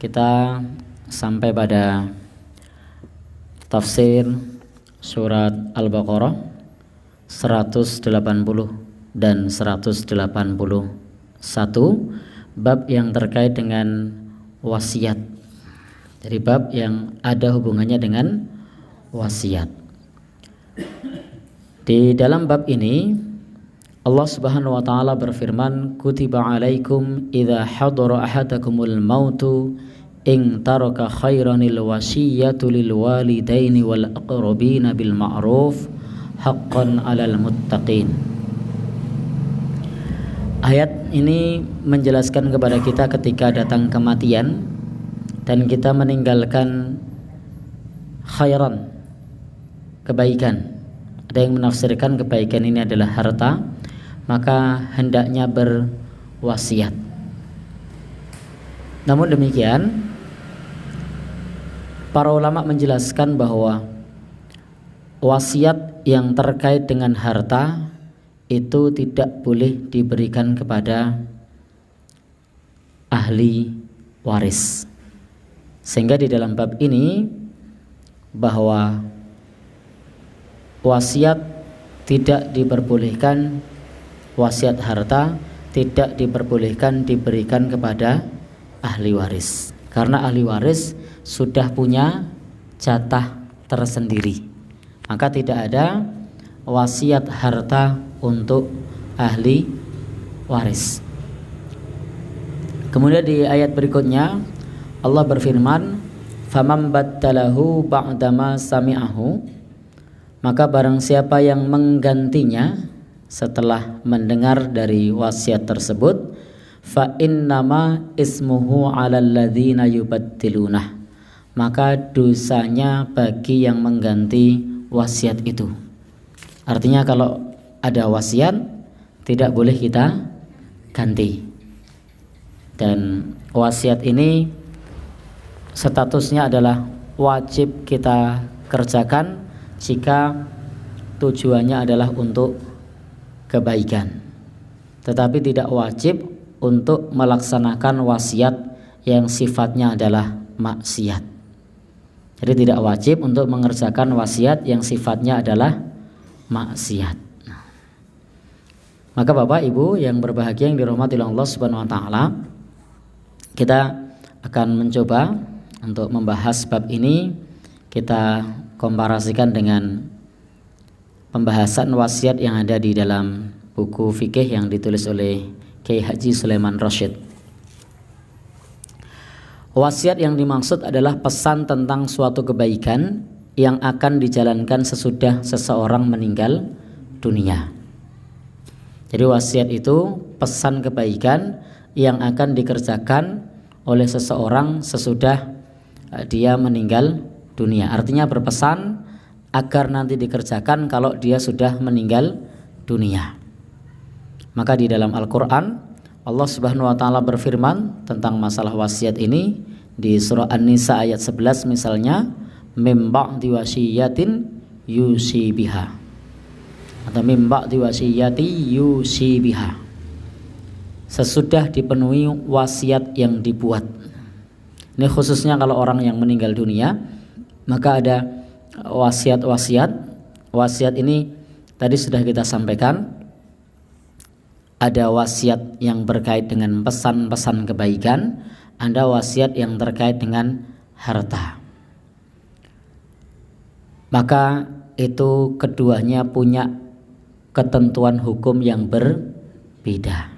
Kita sampai pada tafsir surat Al-Baqarah 180 dan 181, bab yang terkait dengan wasiat. Jadi bab yang ada hubungannya dengan wasiat. Di dalam bab ini Allah Subhanahu wa taala berfirman, kutiba alaikum idza hadara ahadakumul mautu in taraka khairanil wasiyatu lil walidaini wal aqrabina bil ma'ruf haqqan 'alal muttaqin. Ayat ini menjelaskan kepada kita ketika datang kematian dan kita meninggalkan khairan, kebaikan. Ada yang menafsirkan kebaikan ini adalah harta, maka hendaknya berwasiat. Namun demikian, para ulama menjelaskan bahwa wasiat yang terkait dengan harta itu tidak boleh diberikan kepada ahli waris. Sehingga di dalam bab ini bahwa wasiat tidak diperbolehkan, wasiat harta tidak diperbolehkan diberikan kepada ahli waris, karena ahli waris sudah punya jatah tersendiri. Maka tidak ada wasiat harta untuk ahli waris. Kemudian di ayat berikutnya Allah berfirman, "Faman baddalahu ba'dama sami'ahu", maka barang siapa yang menggantinya setelah mendengar dari wasiat tersebut, fa innama ismuhu 'alal ladzina yubaddilunah, maka dosanya bagi yang mengganti wasiat itu. Artinya kalau ada wasiat tidak boleh kita ganti. Dan wasiat ini statusnya adalah wajib kita kerjakan jika tujuannya adalah untuk kebaikan, tetapi tidak wajib untuk melaksanakan wasiat yang sifatnya adalah maksiat. Jadi tidak wajib untuk mengerjakan wasiat yang sifatnya adalah maksiat. Maka Bapak Ibu yang berbahagia yang dirahmati oleh Allah Subhanahu wa taala, kita akan mencoba untuk membahas bab ini. Kita komparasikan dengan pembahasan wasiat yang ada di dalam buku fikih yang ditulis oleh Kiai Haji Sulaiman Rasyid. Wasiat yang dimaksud adalah pesan tentang suatu kebaikan yang akan dijalankan sesudah seseorang meninggal dunia. Jadi wasiat itu pesan kebaikan yang akan dikerjakan oleh seseorang sesudah dia meninggal dunia. Artinya berpesan agar nanti dikerjakan kalau dia sudah meninggal dunia. Maka di dalam Al-Quran Allah Subhanahu wa taala berfirman tentang masalah wasiat ini di surah An-Nisa ayat 11 misalnya, mim ba'di wasiyatin yusi biha, atau mim ba'di wasiyati yusi biha, sesudah dipenuhi wasiat yang dibuat. Ini khususnya kalau orang yang meninggal dunia, maka ada wasiat-wasiat. Wasiat ini tadi sudah kita sampaikan, ada wasiat yang berkait dengan pesan-pesan kebaikan, ada wasiat yang terkait dengan harta. Maka itu keduanya punya ketentuan hukum yang berbeda.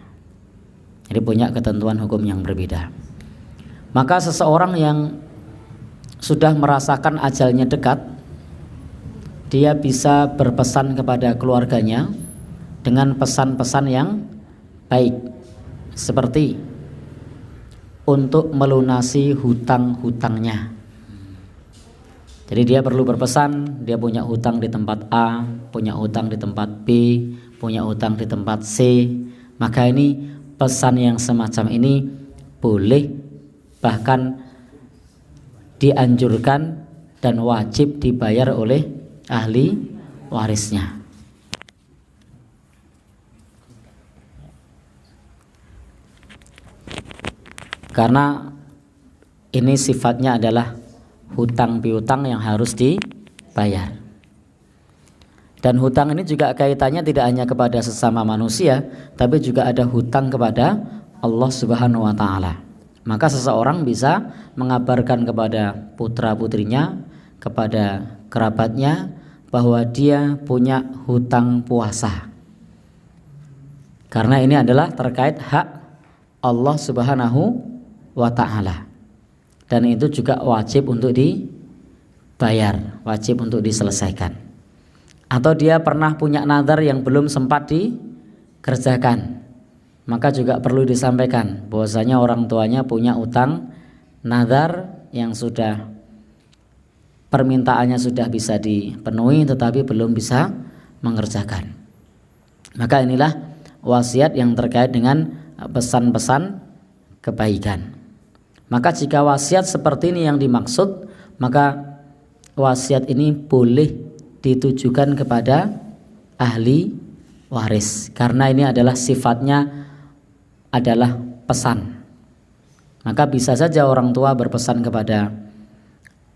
Jadi punya ketentuan hukum yang berbeda. Maka seseorang yang sudah merasakan ajalnya dekat, dia bisa berpesan kepada keluarganya dengan pesan-pesan yang baik, seperti untuk melunasi hutang-hutangnya. Jadi dia perlu berpesan, dia punya hutang di tempat A, punya hutang di tempat B, punya hutang di tempat C. Maka ini pesan yang semacam ini boleh, bahkan dianjurkan dan wajib dibayar oleh ahli warisnya. Karena ini sifatnya adalah hutang piutang yang harus dibayar. Dan hutang ini juga kaitannya tidak hanya kepada sesama manusia, tapi juga ada hutang kepada Allah Subhanahu wa taala. Maka seseorang bisa mengabarkan kepada putra-putrinya, kepada kerabatnya bahwa dia punya hutang puasa. Karena ini adalah terkait hak Allah Subhanahu wa taala. Dan itu juga wajib untuk dibayar, wajib untuk diselesaikan. Atau dia pernah punya nazar yang belum sempat dikerjakan, maka juga perlu disampaikan bahwasanya orang tuanya punya utang nazar yang sudah permintaannya sudah bisa dipenuhi tetapi belum bisa mengerjakan. Maka inilah wasiat yang terkait dengan pesan-pesan kebaikan. Maka jika wasiat seperti ini yang dimaksud, maka wasiat ini boleh ditujukan kepada ahli waris, karena ini adalah sifatnya adalah pesan. Maka bisa saja orang tua berpesan kepada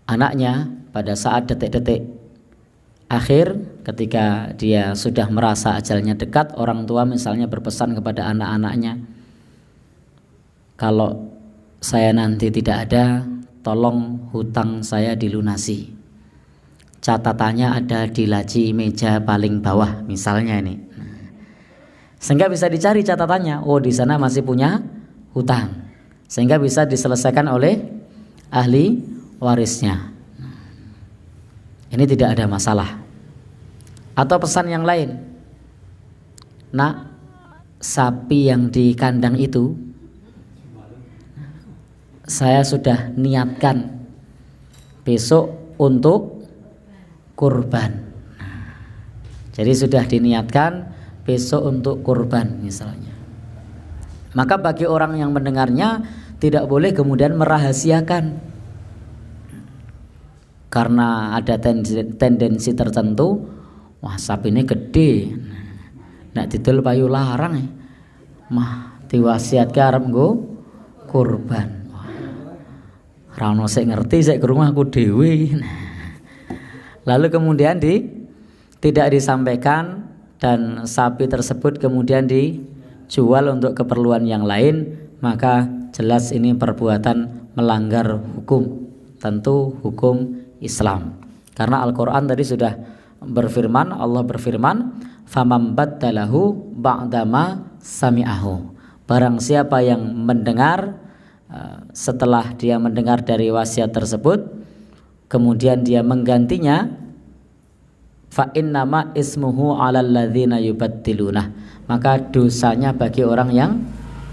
anaknya pada saat detik-detik akhir, ketika dia sudah merasa ajalnya dekat, orang tua misalnya berpesan kepada anak-anaknya, kalau saya nanti tidak ada, tolong hutang saya dilunasi. Catatannya ada di laci meja paling bawah misalnya ini. Sehingga bisa dicari catatannya, oh di sana masih punya hutang, sehingga bisa diselesaikan oleh ahli warisnya. Ini tidak ada masalah. Atau pesan yang lain, nak, sapi yang di kandang itu saya sudah niatkan besok untuk kurban. Jadi sudah diniatkan besok untuk kurban misalnya. Maka bagi orang yang mendengarnya tidak boleh kemudian merahasiakan, karena ada tendensi tertentu, wah sapi ini gede, nak didol payu larang, mah diwasiatke arep nggo kurban. Ora ono sik ngerti, sik krungu aku dhewe. Lalu kemudian tidak disampaikan dan sapi tersebut kemudian dijual untuk keperluan yang lain, maka jelas ini perbuatan melanggar hukum, tentu hukum Islam. Karena Al-Qur'an tadi sudah berfirman, Allah berfirman, "Faman baddalahu ba'dama sami'ahu." Barang siapa yang mendengar setelah dia mendengar dari wasiat tersebut, kemudian dia menggantinya, fa innama ismuhu 'alal ladzina yubaddiluna, maka dosanya bagi orang yang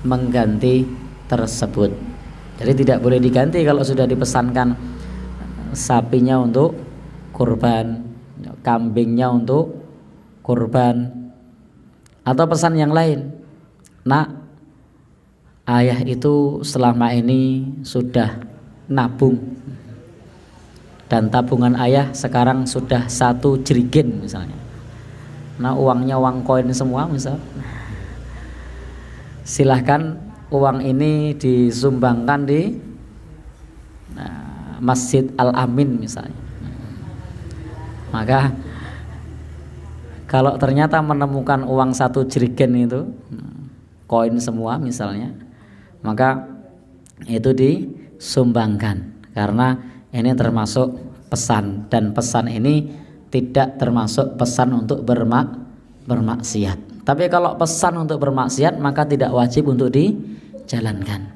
mengganti tersebut. Jadi tidak boleh diganti kalau sudah dipesankan sapinya untuk kurban, kambingnya untuk kurban. Atau pesan yang lain, nak, ayah itu selama ini sudah nabung, dan tabungan ayah sekarang sudah 1 jerigen misalnya. Nah uangnya uang koin semua misal. Silahkan uang ini disumbangkan di Masjid Al-Amin misalnya. Maka kalau ternyata menemukan uang 1 jerigen itu koin semua misalnya, maka itu disumbangkan, karena ini termasuk pesan, dan pesan ini tidak termasuk pesan untuk bermaksiat. Tapi kalau pesan untuk bermaksiat maka tidak wajib untuk dijalankan.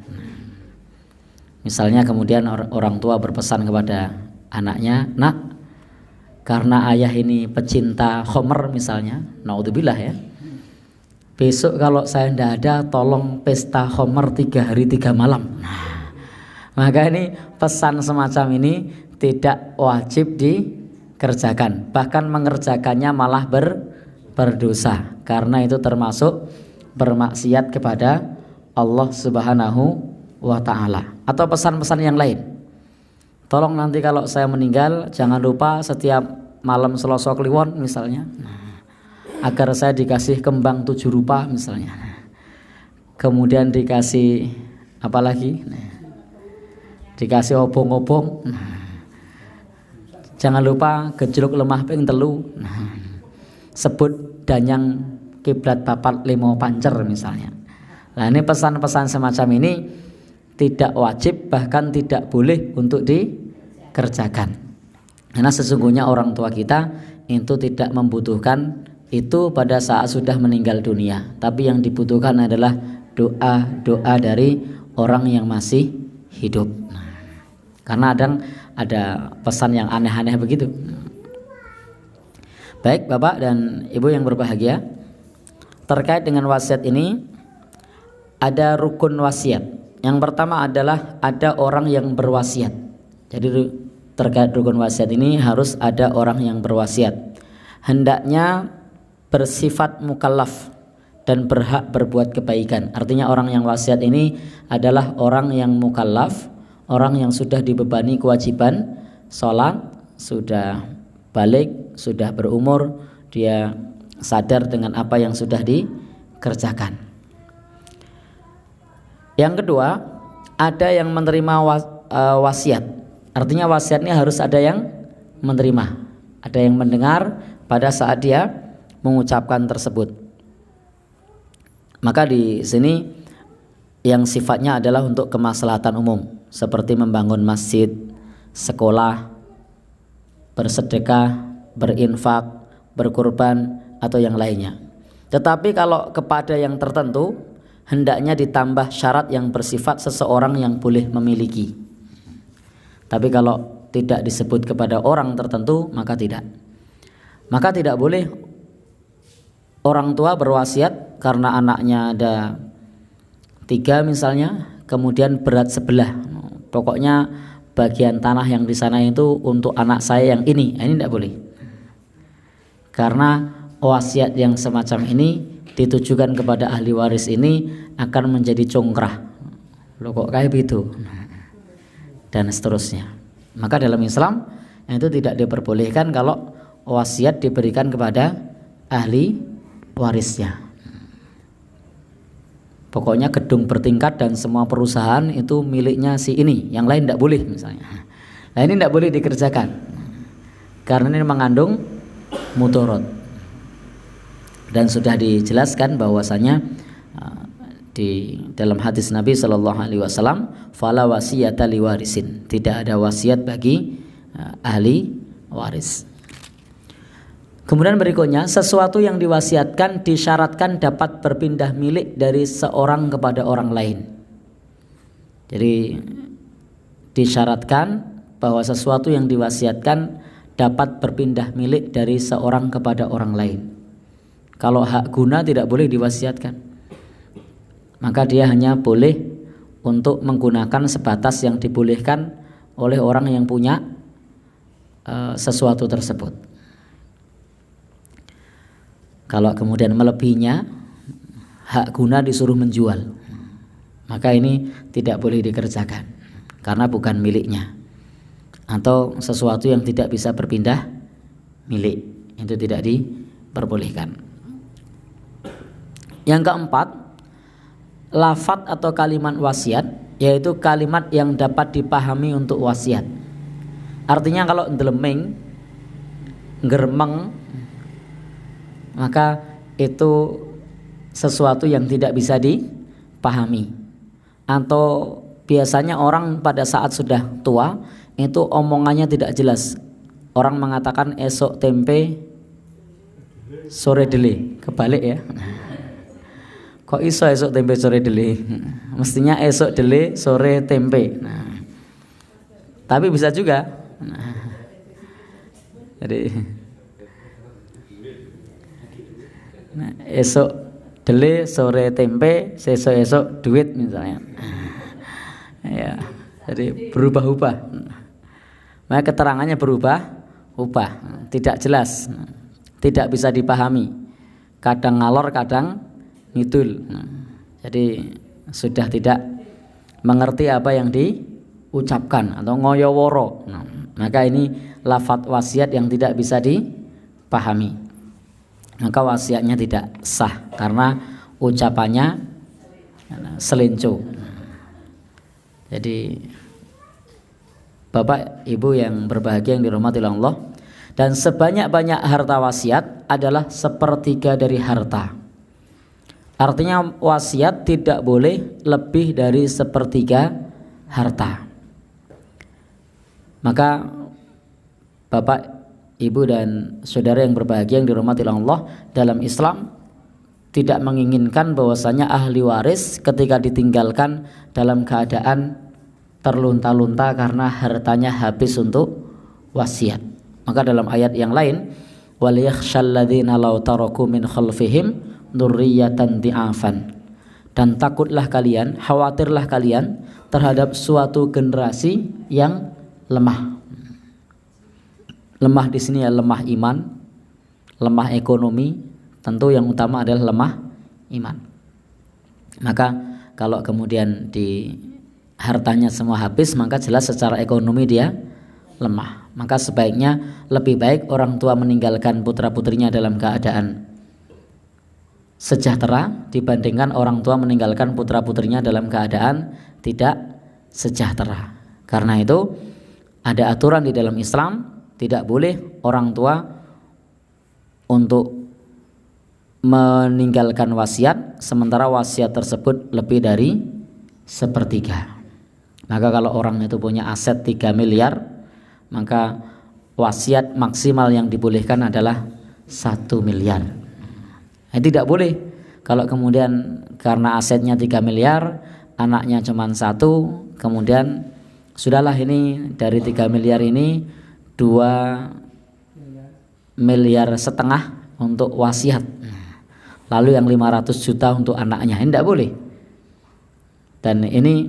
Misalnya kemudian orang tua berpesan kepada anaknya, nak, karena ayah ini pecinta khomer misalnya, naudzubillah ya, besok kalau saya tidak ada tolong pesta khomer 3 hari 3 malam. Maka ini pesan semacam ini tidak wajib dikerjakan, bahkan mengerjakannya malah berdosa, karena itu termasuk bermaksiat kepada Allah Subhanahu wa ta'ala. Atau pesan-pesan yang lain, tolong nanti kalau saya meninggal jangan lupa setiap malam Selasa Kliwon misalnya, agar saya dikasih kembang 7 rupa misalnya, kemudian dikasih apa lagi, dikasih obong-obong. Jangan lupa gejluk lemah ping telu. Sebut danyang kiblat papat limo pancer misalnya. Nah ini pesan-pesan semacam ini tidak wajib, bahkan tidak boleh untuk dikerjakan. Karena sesungguhnya orang tua kita itu tidak membutuhkan itu pada saat sudah meninggal dunia. Tapi yang dibutuhkan adalah doa dari orang yang masih hidup. Karena ada pesan yang aneh-aneh begitu. Baik Bapak dan Ibu yang berbahagia, terkait dengan wasiat ini ada rukun wasiat. Yang pertama adalah ada orang yang berwasiat. Jadi terkait rukun wasiat ini harus ada orang yang berwasiat. Hendaknya bersifat mukallaf dan berhak berbuat kebaikan. Artinya orang yang wasiat ini adalah orang yang mukallaf, orang yang sudah dibebani kewajiban sholat, sudah balik, sudah berumur, dia sadar dengan apa yang sudah dikerjakan. Yang kedua, ada yang menerima wasiat. Artinya wasiatnya harus ada yang menerima, ada yang mendengar pada saat dia mengucapkan tersebut. Maka di sini yang sifatnya adalah untuk kemaslahatan umum, seperti membangun masjid, sekolah, bersedekah, berinfak, berkurban atau yang lainnya. Tetapi kalau kepada yang tertentu hendaknya ditambah syarat yang bersifat seseorang yang boleh memiliki. Tapi kalau tidak disebut kepada orang tertentu maka tidak. Maka tidak boleh orang tua berwasiat karena anaknya ada 3 misalnya, kemudian berat sebelah. Pokoknya bagian tanah yang di sana itu untuk anak saya yang ini tidak boleh. Karena wasiat yang semacam ini ditujukan kepada ahli waris ini akan menjadi congkrah. Loh kok kayak gitu? Dan seterusnya. Maka dalam Islam itu tidak diperbolehkan kalau wasiat diberikan kepada ahli warisnya. Pokoknya gedung bertingkat dan semua perusahaan itu miliknya si ini, yang lain tidak boleh misalnya. Nah ini tidak boleh dikerjakan karena ini mengandung mudorot. Dan sudah dijelaskan bahwasanya di dalam hadis Nabi Shallallahu Alaihi Wasallam, fala wasiyata liwarisin, tidak ada wasiat bagi ahli waris. Kemudian berikutnya, sesuatu yang diwasiatkan disyaratkan dapat berpindah milik dari seorang kepada orang lain. Jadi disyaratkan bahwa sesuatu yang diwasiatkan dapat berpindah milik dari seorang kepada orang lain. Kalau hak guna tidak boleh diwasiatkan. Maka dia hanya boleh untuk menggunakan sebatas yang dibolehkan oleh orang yang punya sesuatu tersebut. Kalau kemudian melebihinya, hak guna disuruh menjual, maka ini tidak boleh dikerjakan karena bukan miliknya. Atau sesuatu yang tidak bisa berpindah milik, itu tidak diperbolehkan. Yang keempat, lafadz atau kalimat wasiat, yaitu kalimat yang dapat dipahami untuk wasiat. Artinya kalau ndeleming, germeng, maka itu sesuatu yang tidak bisa dipahami. Atau biasanya orang pada saat sudah tua itu omongannya tidak jelas. Orang mengatakan esok tempe sore dele, kebalik ya. Kok iso esok tempe sore dele? Mestinya esok dele sore tempe. Tapi bisa juga. Jadi esok dele sore tempe, esok duit misalnya. Ya, jadi berubah-ubah. Maka keterangannya berubah-ubah, tidak jelas, tidak bisa dipahami. Kadang ngalor, kadang ngidul. Jadi sudah tidak mengerti apa yang diucapkan atau ngoyoworo. Maka ini lafadz wasiat yang tidak bisa dipahami. Maka wasiatnya tidak sah karena ucapannya selincu. Jadi Bapak Ibu yang berbahagia yang dirahmati Allah, dan sebanyak-banyak harta wasiat adalah sepertiga dari harta. Artinya wasiat tidak boleh lebih dari sepertiga harta. Maka Bapak, Ibu dan saudara yang berbahagia yang dirahmati Allah, dalam Islam tidak menginginkan bahwasanya ahli waris ketika ditinggalkan dalam keadaan terlunta-lunta karena hartanya habis untuk wasiat. Maka dalam ayat yang lain, waliyakhshalladzina law taraku min khalfihim dzurriyyatan di'afan, dan takutlah kalian, khawatirlah kalian terhadap suatu generasi yang lemah. Lemah di sini ya lemah iman, lemah ekonomi, tentu yang utama adalah lemah iman. Maka kalau kemudian di hartanya semua habis, maka jelas secara ekonomi dia lemah. Maka sebaiknya lebih baik orang tua meninggalkan putra-putrinya dalam keadaan sejahtera dibandingkan orang tua meninggalkan putra-putrinya dalam keadaan tidak sejahtera. Karena itu ada aturan di dalam Islam, tidak boleh orang tua untuk meninggalkan wasiat sementara wasiat tersebut lebih dari sepertiga. Maka kalau orang itu punya aset 3 miliar, maka wasiat maksimal yang dibolehkan adalah 1 miliar. Tidak boleh kalau kemudian karena asetnya 3 miliar, anaknya cuma 1, kemudian sudahlah ini dari 3 miliar ini 2,5 miliar untuk wasiat. Lalu yang 500 juta untuk anaknya, ini tidak boleh. Dan ini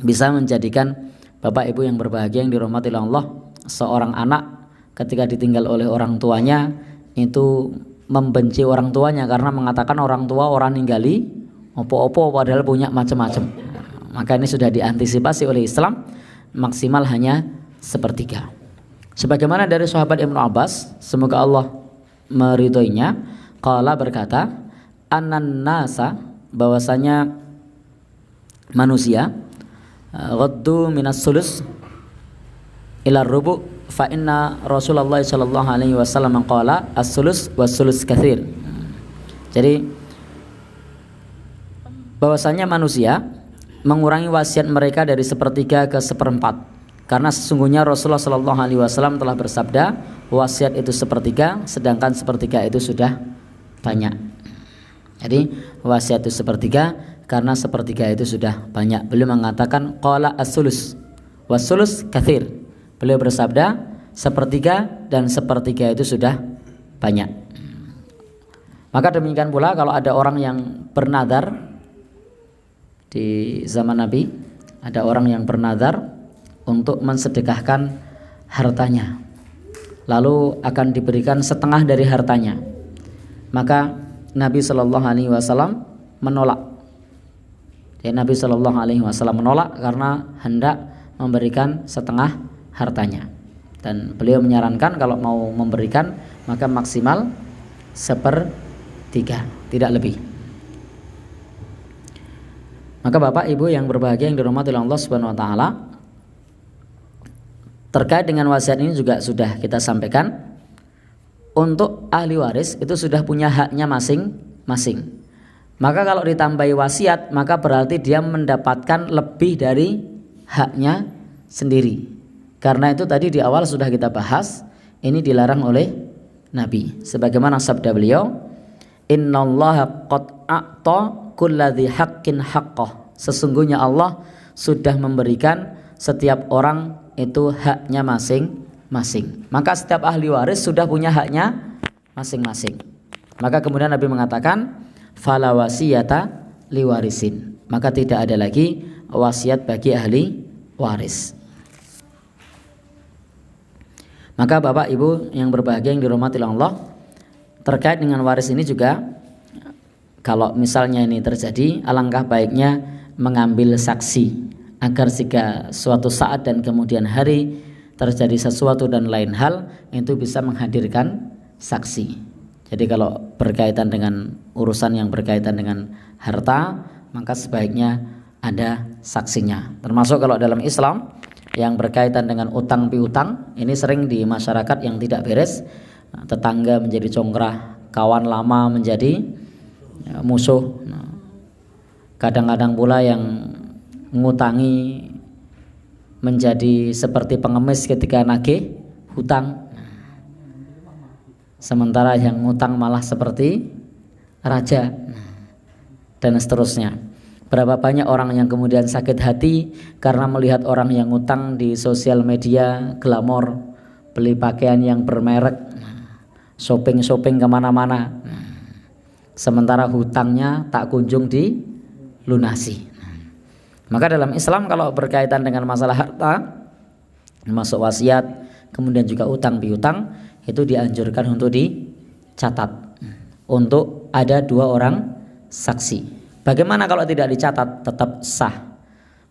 bisa menjadikan Bapak Ibu yang berbahagia yang dirahmati Allah, seorang anak ketika ditinggal oleh orang tuanya itu membenci orang tuanya karena mengatakan orang tua orang ninggali opo-opo padahal punya macam-macam. Maka ini sudah diantisipasi oleh Islam, maksimal hanya sepertiga. Sebagaimana dari sahabat Ibnu Abbas, semoga Allah meridhoinya, qala berkata, anan nasa, bahwasanya manusia ghaddu minas sulus ila rubu fa inna Rasulullah sallallahu alaihi wasallam qala as-sulus was-sulus katsir. Jadi bahwasanya manusia mengurangi wasiat mereka dari sepertiga ke seperempat, karena sesungguhnya Rasulullah sallallahu alaihi wasallam telah bersabda, wasiat itu sepertiga, sedangkan sepertiga itu sudah banyak. Jadi wasiat itu sepertiga karena sepertiga itu sudah banyak. Beliau mengatakan qala as-sulus was-sulus katsir. Beliau bersabda sepertiga dan sepertiga itu sudah banyak. Maka demikian pula kalau ada orang yang bernadar di zaman Nabi, ada orang yang bernadar untuk mensedekahkan hartanya, lalu akan diberikan setengah dari hartanya. Maka Nabi Shallallahu Alaihi Wasallam menolak. Nabi Shallallahu Alaihi Wasallam menolak karena hendak memberikan setengah hartanya, dan beliau menyarankan kalau mau memberikan maka maksimal sepertiga, tidak lebih. Maka Bapak Ibu yang berbahagia yang dirahmati Allah Subhanahu Wa Taala, terkait dengan wasiat ini juga sudah kita sampaikan. Untuk ahli waris itu sudah punya haknya masing-masing. Maka kalau ditambahi wasiat, maka berarti dia mendapatkan lebih dari haknya sendiri. Karena itu tadi di awal sudah kita bahas, ini dilarang oleh Nabi. Sebagaimana sabda beliau, innallaha qad a'ta kulladzi haqqin haqqah. Sesungguhnya Allah sudah memberikan setiap orang itu haknya masing-masing. Maka setiap ahli waris sudah punya haknya masing-masing. Maka kemudian Nabi mengatakan fala wasiyata liwarisin, maka tidak ada lagi wasiat bagi ahli waris. Maka Bapak Ibu yang berbahagia yang dirahmati Allah, terkait dengan waris ini juga, kalau misalnya ini terjadi, alangkah baiknya mengambil saksi agar jika suatu saat dan kemudian hari terjadi sesuatu dan lain hal, itu bisa menghadirkan saksi. Jadi kalau berkaitan dengan urusan yang berkaitan dengan harta, maka sebaiknya ada saksinya. Termasuk kalau dalam Islam yang berkaitan dengan utang piutang ini sering di masyarakat yang tidak beres. Tetangga menjadi congkrah, kawan lama menjadi musuh. Kadang-kadang pula yang ngutangi menjadi seperti pengemis ketika nagih hutang. Sementara yang ngutang malah seperti raja, dan seterusnya. Berapa banyak orang yang kemudian sakit hati karena melihat orang yang ngutang di sosial media, glamor, beli pakaian yang bermerek, shopping kemana-mana, sementara hutangnya tak kunjung dilunasi. Maka dalam Islam kalau berkaitan dengan masalah harta, masuk wasiat, kemudian juga utang piutang, itu dianjurkan untuk dicatat, untuk ada 2 orang saksi. Bagaimana kalau tidak dicatat? Tetap sah.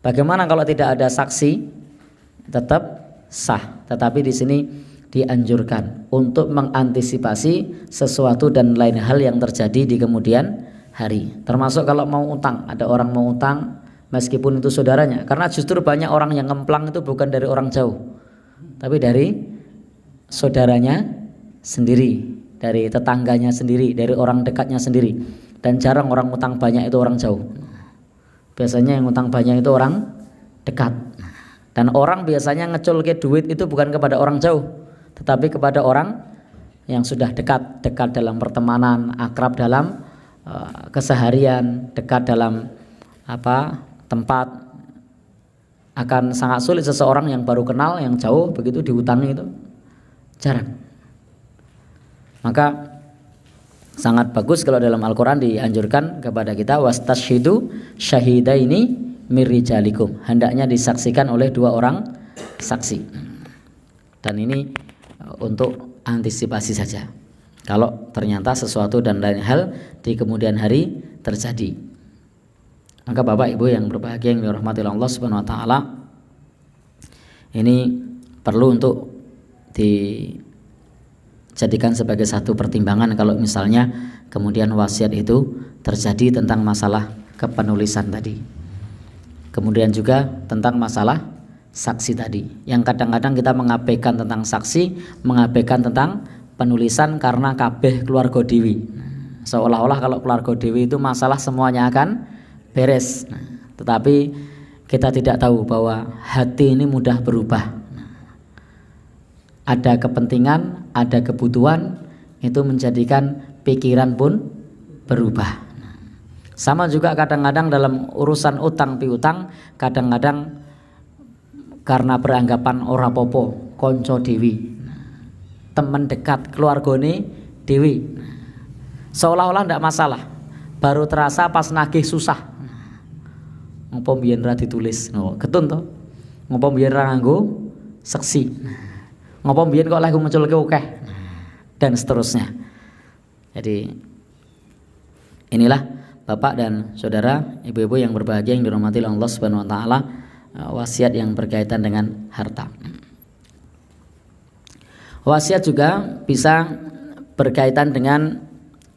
Bagaimana kalau tidak ada saksi? Tetap sah. Tetapi di sini dianjurkan untuk mengantisipasi sesuatu dan lain hal yang terjadi di kemudian hari. Termasuk kalau mau utang, ada orang mau utang meskipun itu saudaranya. Karena justru banyak orang yang ngemplang itu bukan dari orang jauh, tapi dari saudaranya sendiri, dari tetangganya sendiri, dari orang dekatnya sendiri. Dan jarang orang utang banyak itu orang jauh. Biasanya yang utang banyak itu orang dekat. Dan orang biasanya ngeculke duit itu bukan kepada orang jauh, tetapi kepada orang yang sudah dekat dalam pertemanan, akrab dalam keseharian, dekat dalam tempat. Akan sangat sulit seseorang yang baru kenal, yang jauh begitu dihutangi, itu jarang. Maka sangat bagus kalau dalam Al-Quran dianjurkan kepada kita wastashhidu syahidaini mir rijalikum, hendaknya disaksikan oleh 2 orang saksi. Dan ini untuk antisipasi saja kalau ternyata sesuatu dan lain hal di kemudian hari terjadi. Maka Bapak Ibu yang berbahagia yang dirahmati Allah Subhanahu wa taala, ini perlu untuk dijadikan sebagai satu pertimbangan kalau misalnya kemudian wasiat itu terjadi tentang masalah kepenulisan tadi. Kemudian juga tentang masalah saksi tadi, yang kadang-kadang kita mengabaikan tentang saksi, mengabaikan tentang penulisan karena kabeh keluarga dewi. Seolah-olah kalau keluarga dewi itu masalah semuanya akan beres. Tetapi kita tidak tahu bahwa hati ini mudah berubah. Ada kepentingan, ada kebutuhan, itu menjadikan pikiran pun berubah. Sama juga kadang-kadang dalam urusan utang piutang, kadang-kadang karena beranggapan ora popo, konco dewi, teman dekat keluargane dewi, seolah-olah tidak masalah, baru terasa pas nagih susah. Ngopo mbiyen ra ditulis, ketun to. Ngopo mbiyen ra nganggo seksi. Ngopo mbiyen kok lek ngeculke akeh. Dan seterusnya. Jadi inilah Bapak dan Saudara, Ibu-ibu yang berbahagia yang dirahmati Allah Subhanahu wa taala, wasiat yang berkaitan dengan harta. Wasiat juga bisa berkaitan dengan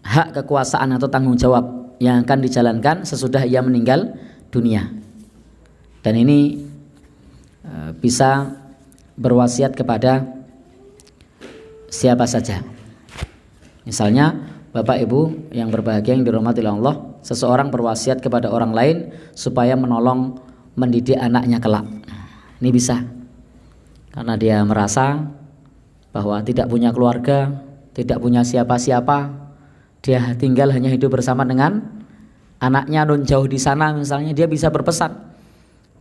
hak kekuasaan atau tanggung jawab yang akan dijalankan sesudah ia meninggal dunia. Dan ini bisa berwasiat kepada siapa saja. Misalnya Bapak Ibu yang berbahagia yang dirahmati Allah, seseorang berwasiat kepada orang lain supaya menolong mendidik anaknya kelak. Ini bisa karena dia merasa bahwa tidak punya keluarga, tidak punya siapa-siapa, dia tinggal hanya hidup bersama dengan anaknya non jauh di sana. Misalnya dia bisa berpesan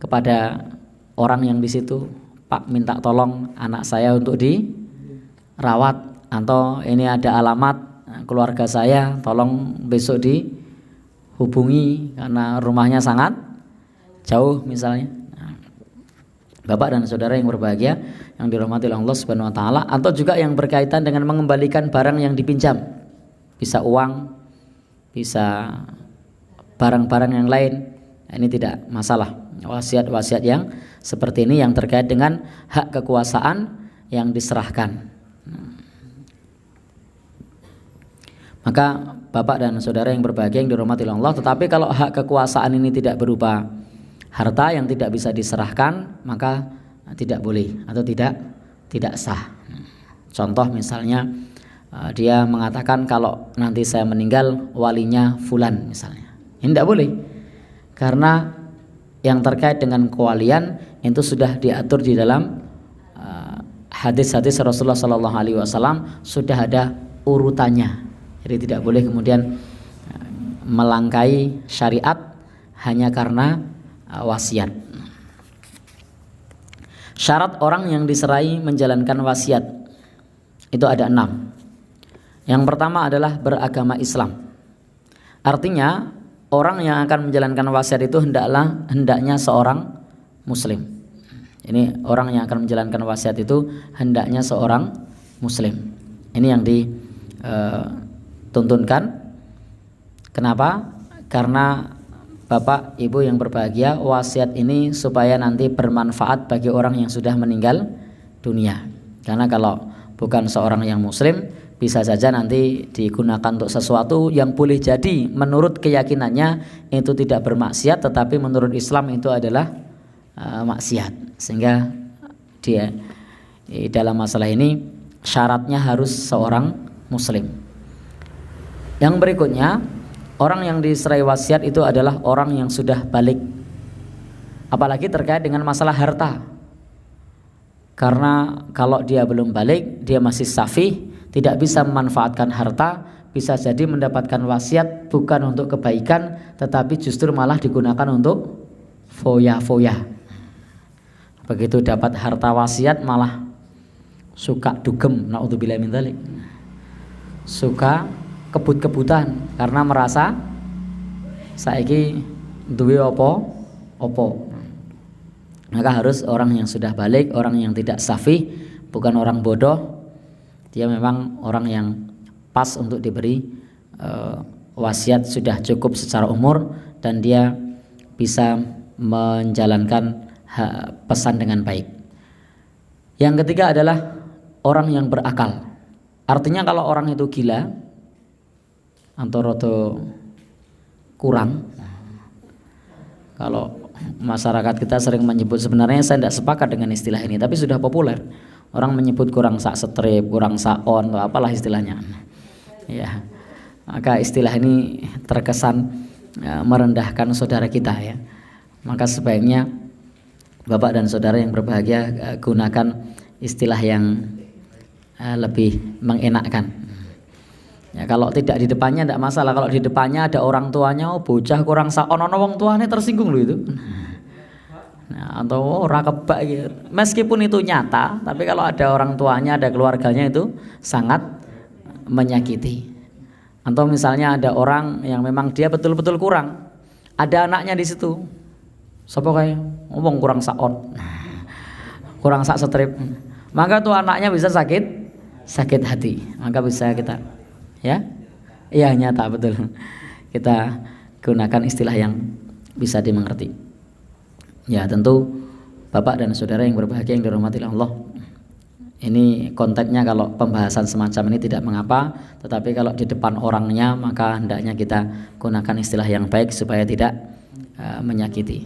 kepada orang yang di situ, Pak, minta tolong anak saya untuk dirawat, atau ini ada alamat keluarga saya, tolong besok dihubungi karena rumahnya sangat jauh misalnya. Bapak dan Saudara yang berbahagia yang dirahmati Allah Subhanahu wa taala, atau juga yang berkaitan dengan mengembalikan barang yang dipinjam, bisa uang, bisa barang-barang yang lain. Ini tidak masalah. Wasiat-wasiat yang seperti ini yang terkait dengan hak kekuasaan yang diserahkan. Maka Bapak dan Saudara yang berbahagia yang dirahmati Allah, tetapi kalau hak kekuasaan ini tidak berupa harta yang tidak bisa diserahkan, maka tidak boleh atau tidak sah. Contoh misalnya dia mengatakan kalau nanti saya meninggal walinya fulan misalnya. Ini tidak boleh. Karena yang terkait dengan kewalian itu sudah diatur di dalam hadis-hadis Rasulullah SAW, sudah ada urutannya. Jadi tidak boleh kemudian melangkai syariat hanya karena wasiat. Syarat orang yang diserai menjalankan wasiat itu ada 6. Yang pertama adalah beragama Islam. Artinya orang yang akan menjalankan wasiat itu hendaknya seorang muslim. Ini orang yang akan menjalankan wasiat itu hendaknya seorang muslim. Ini yang dituntunkan. Kenapa? Karena Bapak Ibu yang berbahagia, wasiat ini supaya nanti bermanfaat bagi orang yang sudah meninggal dunia. Karena kalau bukan seorang yang muslim, bisa saja nanti digunakan untuk sesuatu yang boleh jadi menurut keyakinannya itu tidak bermaksiat, tetapi menurut Islam itu adalah maksiat. Sehingga dia dalam masalah ini syaratnya harus seorang muslim. Yang berikutnya, orang yang diserai wasiat itu adalah orang yang sudah balik. Apalagi terkait dengan masalah harta. Karena kalau dia belum balik, dia masih safih, tidak bisa memanfaatkan harta, bisa jadi mendapatkan wasiat bukan untuk kebaikan, tetapi justru malah digunakan untuk foya-foya. Begitu dapat harta wasiat malah suka dugem, naudzubillah min dzalik. Suka kebut-kebutan karena merasa saiki duwe opo. Maka harus orang yang sudah balik, orang yang tidak safih, bukan orang bodoh. Dia memang orang yang pas untuk diberi wasiat, sudah cukup secara umur dan dia bisa menjalankan pesan dengan baik. Yang ketiga adalah orang yang berakal. Artinya kalau orang itu gila atau rodo kurang, kalau masyarakat kita sering menyebut, sebenarnya saya tidak sepakat dengan istilah ini, tapi sudah populer. Orang menyebut kurang sak strip, kurang sak on, atau apalah istilahnya. Ya, maka istilah ini terkesan merendahkan saudara kita ya. Maka sebaiknya Bapak dan saudara yang berbahagia gunakan istilah yang lebih mengenakkan. Ya, kalau tidak di depannya tidak masalah. Kalau di depannya ada orang tuanya, bocah kurang saon, wong tuanya tersinggung loh itu. Nah, atau ora kebak gitu. Meskipun itu nyata, tapi kalau ada orang tuanya, ada keluarganya itu sangat menyakiti. Atau misalnya ada orang yang memang dia betul-betul kurang, ada anaknya di situ. Sapa kae ngomong kurang saon. Kurang sak strip. Maka tuh anaknya bisa sakit hati. Maka bisa kita iya nyata betul, kita gunakan istilah yang bisa dimengerti. Ya tentu Bapak dan saudara yang berbahagia yang dirahmati Allah, ini konteksnya kalau pembahasan semacam ini tidak mengapa, tetapi kalau di depan orangnya maka hendaknya kita gunakan istilah yang baik supaya tidak menyakiti.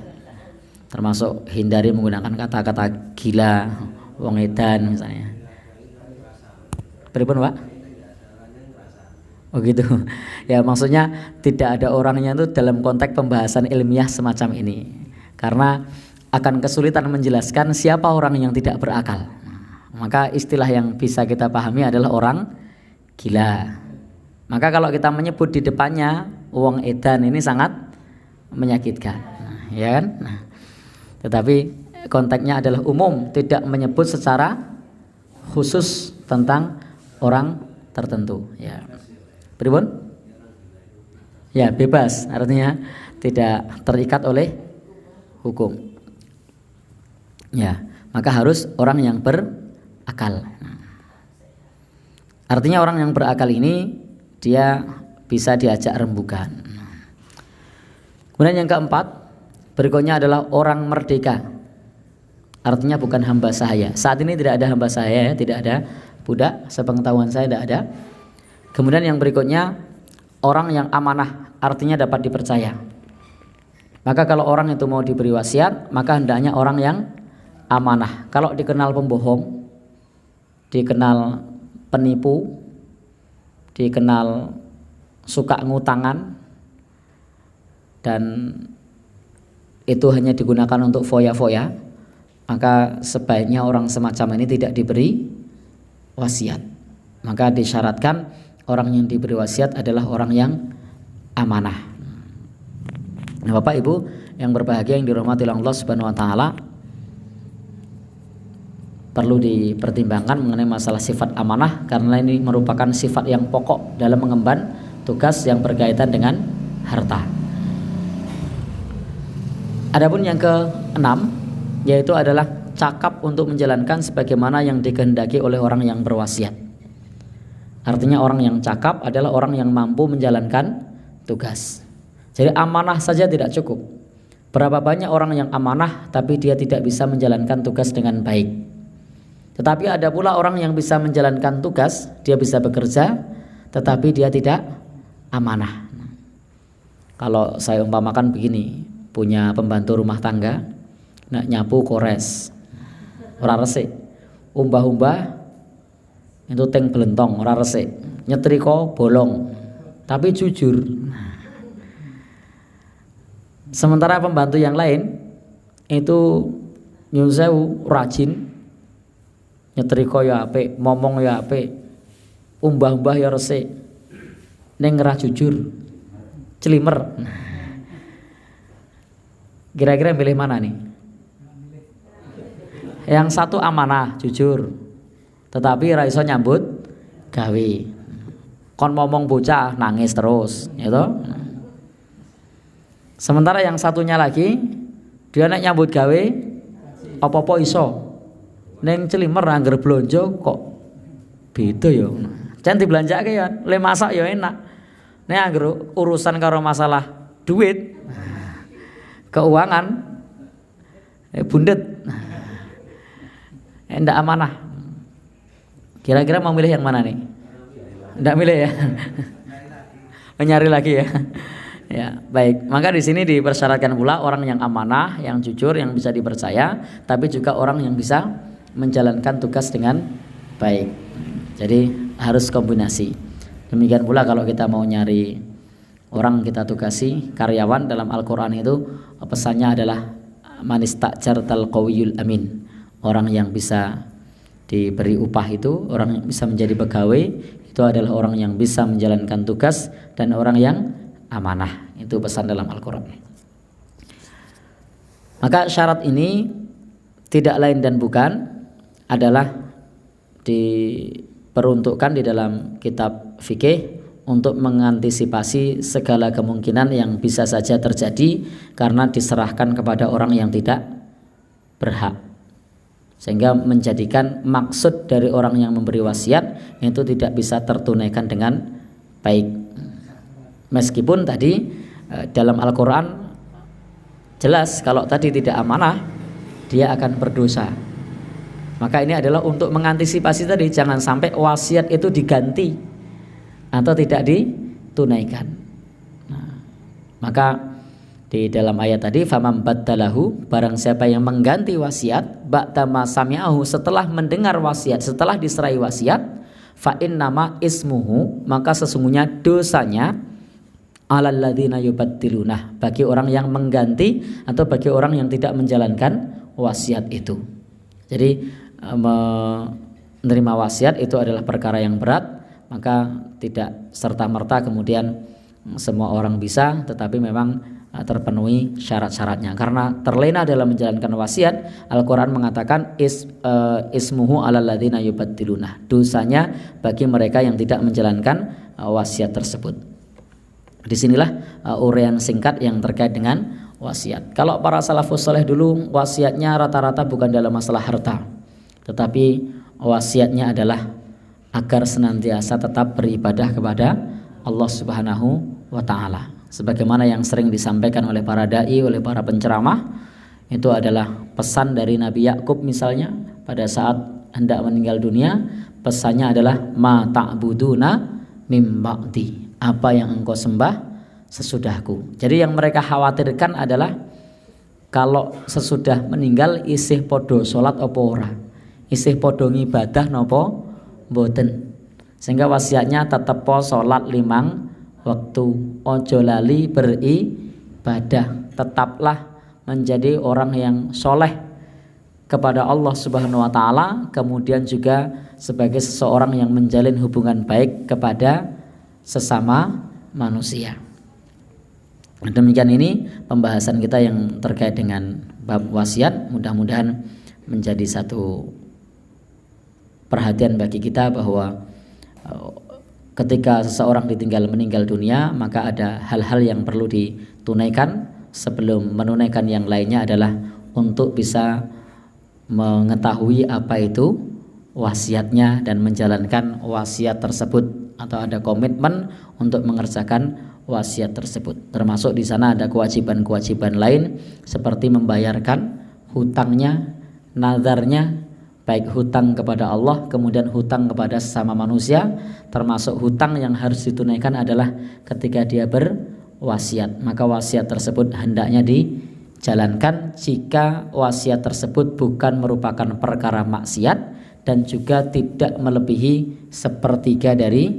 Termasuk hindari menggunakan kata-kata gila, wong edan misalnya. Pripun Pak? Oh gitu. Ya maksudnya tidak ada orangnya itu dalam konteks pembahasan ilmiah semacam ini. Karena akan kesulitan menjelaskan siapa orang yang tidak berakal. Maka istilah yang bisa kita pahami adalah orang gila. Maka kalau kita menyebut di depannya wong edan ini sangat menyakitkan. Ya kan? Tetapi konteksnya adalah umum, tidak menyebut secara khusus tentang orang tertentu. Ya. Pripun? Ya bebas, artinya tidak terikat oleh hukum. Ya, maka harus orang yang berakal. Artinya orang yang berakal ini dia bisa diajak rembukan. Kemudian yang keempat, berikutnya adalah orang merdeka. Artinya bukan hamba sahaya. Saat ini tidak ada hamba sahaya, tidak ada budak, sepengetahuan saya tidak ada. Kemudian yang berikutnya orang yang amanah, artinya dapat dipercaya. Maka kalau orang itu mau diberi wasiat, maka hendaknya orang yang amanah. Kalau dikenal pembohong, dikenal penipu, dikenal suka ngutangan, dan itu hanya digunakan untuk foya-foya, maka sebaiknya orang semacam ini tidak diberi wasiat. Maka disyaratkan orang yang diberi wasiat adalah orang yang amanah. Nah, Bapak Ibu yang berbahagia yang dirahmati oleh Allah Subhanahu wa taala, perlu dipertimbangkan mengenai masalah sifat amanah, karena ini merupakan sifat yang pokok dalam mengemban tugas yang berkaitan dengan harta. Adapun yang keenam, yaitu adalah cakap untuk menjalankan sebagaimana yang dikehendaki oleh orang yang berwasiat. Artinya orang yang cakap adalah orang yang mampu menjalankan tugas. Jadi amanah saja tidak cukup. Berapa banyak orang yang amanah tapi dia tidak bisa menjalankan tugas dengan baik. Tetapi ada pula orang yang bisa menjalankan tugas, dia bisa bekerja tetapi dia tidak amanah. Kalau saya umpamakan begini, punya pembantu rumah tangga, nak nyapu kores, ora resik, umbah-umbah itu teng belentong, ora resik, nyetrika bolong, tapi jujur. Sementara pembantu yang lain itu nyun sewu rajin, nyetrika ya apik, momong ya apik, umbah-umbah ya resik, ning ora jujur, celimer. Kira-kira pilih mana nih? Yang satu amanah, jujur, tetapi ra iso nyambut gawe. Kon momong bocah nangis terus, gitu. Sementara yang satunya lagi, dia nek nyambut gawe apa-apa iso. Ning celimer angger blonjo kok beda ya. Jan dibelanjake ya, le masak ya enak. Nek angger urusan karo masalah duit, keuangan, bundet, ndak amanah. Kira-kira mau milih yang mana nih? Ndak milih ya? Menyari lagi ya? Ya, baik. Maka di sini dipersyaratkan pula orang yang amanah, yang jujur, yang bisa dipercaya, tapi juga orang yang bisa menjalankan tugas dengan baik. Jadi harus kombinasi. Demikian pula kalau kita mau nyari orang kita tugasi, karyawan, dalam Al-Quran itu pesannya adalah manistajartal qawiyul amin. Orang yang bisa diberi upah itu, orang yang bisa menjadi pegawai itu adalah orang yang bisa menjalankan tugas dan orang yang amanah. Itu pesan dalam Al-Quran. Maka syarat ini tidak lain dan bukan adalah diperuntukkan di dalam kitab fikih untuk mengantisipasi segala kemungkinan yang bisa saja terjadi karena diserahkan kepada orang yang tidak berhak, sehingga menjadikan maksud dari orang yang memberi wasiat itu tidak bisa tertunaikan dengan baik. Meskipun tadi dalam Al-Quran jelas kalau tadi tidak amanah dia akan berdosa. Maka ini adalah untuk mengantisipasi tadi, jangan sampai wasiat itu diganti atau tidak ditunaikan. Nah, maka di dalam ayat tadi, famam baddalahu, barang siapa yang mengganti wasiat ba'da ma sami'ahu, setelah mendengar wasiat, setelah diserai wasiat, fa innama ismuhu, maka sesungguhnya dosanya alal ladzina yubaddilunah, bagi orang yang mengganti atau bagi orang yang tidak menjalankan wasiat itu. Jadi menerima wasiat itu adalah perkara yang berat, maka tidak serta-merta kemudian semua orang bisa, tetapi memang terpenuhi syarat-syaratnya. Karena terlena dalam menjalankan wasiat, Al-Quran mengatakan ismuhu alal ladzina yubaddilunah, dosanya bagi mereka yang tidak menjalankan wasiat tersebut. Disinilah uraian singkat yang terkait dengan wasiat. Kalau para salafus saleh dulu wasiatnya rata-rata bukan dalam masalah harta, tetapi wasiatnya adalah agar senantiasa tetap beribadah kepada Allah Subhanahu wa taala. Sebagaimana yang sering disampaikan oleh para dai, oleh para penceramah, itu adalah pesan dari Nabi Yakub misalnya pada saat hendak meninggal dunia, pesannya adalah ma ta'buduna mim ba'di, apa yang engkau sembah sesudahku. Jadi yang mereka khawatirkan adalah kalau sesudah meninggal isih podo sholat apa ora, isih podo ngibadah nopo mboten. Sehingga wasiatnya tetep sholat 5 waktu, ojo lali beribadah, tetaplah menjadi orang yang soleh kepada Allah Subhanahu wa taala, kemudian juga sebagai seseorang yang menjalin hubungan baik kepada sesama manusia. Demikian ini pembahasan kita yang terkait dengan bab wasiat. Mudah-mudahan menjadi satu perhatian bagi kita bahwa ketika seseorang meninggal dunia, maka ada hal-hal yang perlu ditunaikan. Sebelum menunaikan yang lainnya adalah untuk bisa mengetahui apa itu wasiatnya dan menjalankan wasiat tersebut, atau ada komitmen untuk mengerjakan wasiat tersebut. Termasuk di sana ada kewajiban-kewajiban lain seperti membayarkan hutangnya, nazarnya, baik hutang kepada Allah kemudian hutang kepada sesama manusia. Termasuk hutang yang harus ditunaikan adalah ketika dia berwasiat, maka wasiat tersebut hendaknya dijalankan jika wasiat tersebut bukan merupakan perkara maksiat dan juga tidak melebihi 1/3 dari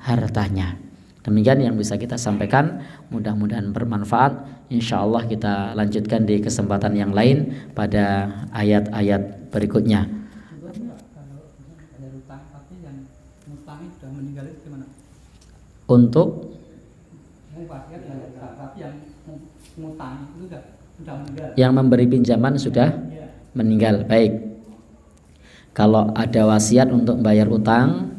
hartanya. Demikian yang bisa kita sampaikan, mudah-mudahan bermanfaat. Insya Allah kita lanjutkan di kesempatan yang lain pada ayat-ayat berikutnya. Untuk yang memberi pinjaman sudah meninggal, baik. Kalau ada wasiat untuk bayar utang,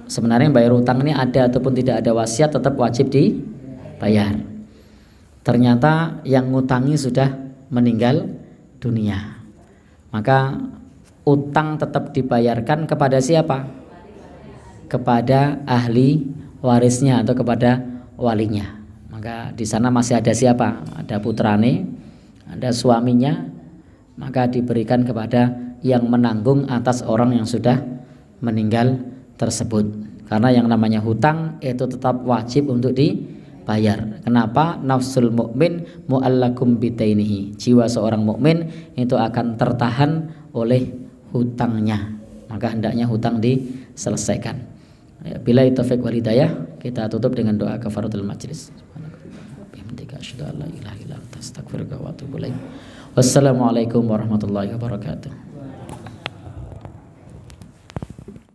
sebenarnya bayar utang ini ada ataupun tidak ada wasiat tetap wajib dibayar. Ternyata yang ngutangi sudah meninggal dunia, maka utang tetap dibayarkan kepada siapa? Kepada ahli warisnya atau kepada walinya. Maka di sana masih ada siapa? Ada putrane, ada suaminya, maka diberikan kepada yang menanggung atas orang yang sudah meninggal tersebut. Karena yang namanya hutang itu tetap wajib untuk dibayar. Kenapa? Nafsul mukmin mu'allakum bidainihi. Jiwa seorang mukmin itu akan tertahan oleh hutangnya. Maka hendaknya hutang diselesaikan. Bila taufik wal hidayah, kita tutup dengan doa kafaratul majlis. Wassalamualaikum warahmatullahi wabarakatuh.